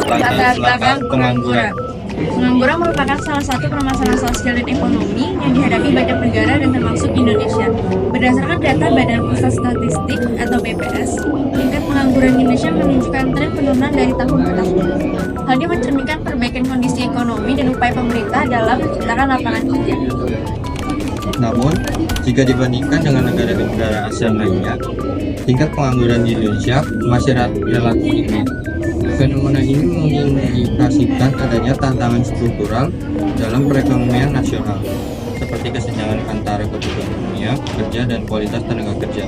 latar belakang pengangguran. Pengangguran merupakan salah satu permasalahan sosial dan ekonomi yang dihadapi banyak negara dan termasuk Indonesia. Berdasarkan data Badan Pusat Statistik atau BPS, tingkat pengangguran di Indonesia menunjukkan tren penurunan dari tahun ke tahun. Hal ini mencerminkan perbaikan kondisi ekonomi dan upaya pemerintah dalam menciptakan lapangan kerja. Namun, jika dibandingkan dengan negara-negara ASEAN lainnya, tingkat pengangguran di Indonesia masih relatif tinggi. Fenomena ini mengindikasikan adanya tantangan struktural dalam perekonomian nasional, seperti kesenjangan antara kebutuhan dunia kerja dan kualitas tenaga kerja,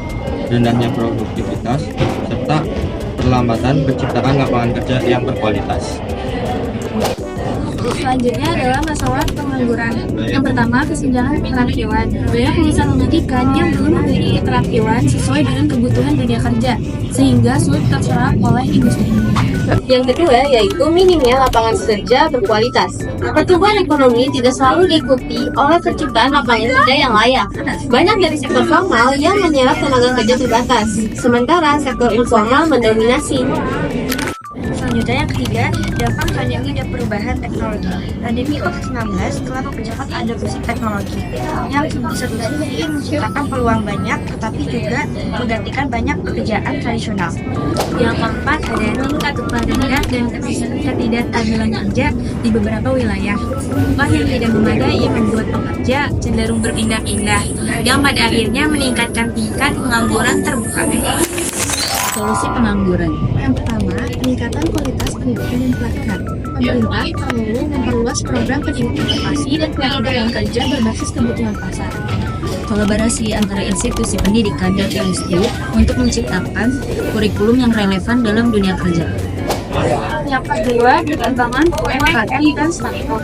rendahnya produktivitas, serta perlambatan penciptaan lapangan kerja yang berkualitas. Selanjutnya adalah masalah pengangguran. Yang pertama, kesenjangan keterampilan. Banyak lulusan pendidikan yang belum memiliki keterampilan sesuai dengan kebutuhan dunia kerja, sehingga sulit terserap oleh industri. Yang kedua yaitu minimnya lapangan kerja berkualitas. Pertumbuhan ekonomi tidak selalu diikuti oleh penciptaan lapangan kerja yang layak. Banyak dari sektor formal yang menyerap tenaga kerja terbatas, sementara sektor informal mendominasi. Selanjutnya yang ketiga, dampak pandemi dan perubahan teknologi. Pandemi COVID-19 telah mempercepat adopsi teknologi yang di satu sisi menciptakan peluang banyak, tetapi juga menggantikan banyak pekerjaan tradisional. Yang keempat, ada tingkat kepanikan dan ketidakadilan kerja di beberapa wilayah. Upah yang tidak memadai membuat pekerja cenderung berpindah-pindah, yang pada akhirnya meningkatkan tingkat pengangguran terbuka. Solusi pengangguran. Yang pertama, peningkatan kualitas pendidikan dan pelatihan. Pemerintah perlu memperluas program pendidikan vokasi dan pelatihan kerja berbasis kebutuhan pasar. Kolaborasi antara institusi pendidikan dan industri untuk menciptakan kurikulum yang relevan dalam dunia kerja. Yang kedua, pengembangan UMKM dan startup.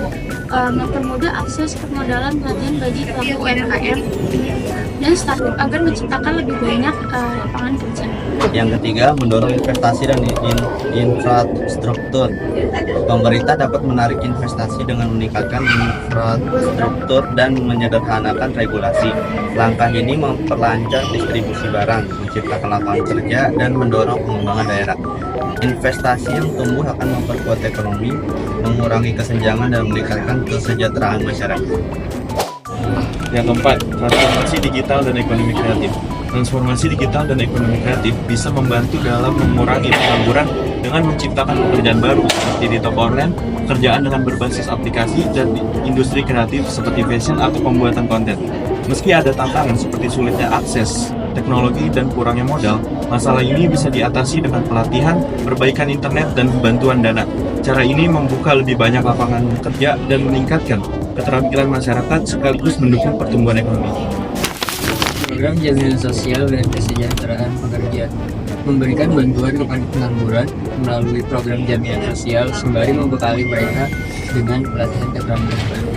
Mempermudah akses permodalan pelatihan bagi pelaku UMKM dan startup agar menciptakan lebih banyak lapangan kerja. Yang ketiga, mendorong investasi dan infrastruktur. Pemerintah dapat menarik investasi dengan meningkatkan infrastruktur dan menyederhanakan regulasi. Langkah ini memperlancar distribusi barang, menciptakan lapangan kerja, dan mendorong pengembangan daerah. Investasi yang tumbuh akan memperkuat ekonomi, mengurangi kesenjangan, dan meningkatkan kesejahteraan masyarakat. Yang keempat, transformasi digital dan ekonomi kreatif. Transformasi digital dan ekonomi kreatif bisa membantu dalam mengurangi pengangguran dengan menciptakan pekerjaan baru seperti di toko online, pekerjaan dengan berbasis aplikasi, dan industri kreatif seperti fashion atau pembuatan konten. Meski ada tantangan seperti sulitnya akses teknologi dan kurangnya modal, masalah ini bisa diatasi dengan pelatihan, perbaikan internet, dan bantuan dana. Cara ini membuka lebih banyak lapangan kerja dan meningkatkan keterampilan masyarakat sekaligus mendukung pertumbuhan ekonomi. Program jaminan sosial dan kesejahteraan pekerja memberikan bantuan kepada pengangguran melalui program jaminan sosial sembari membekali mereka dengan pelatihan keterampilan baru.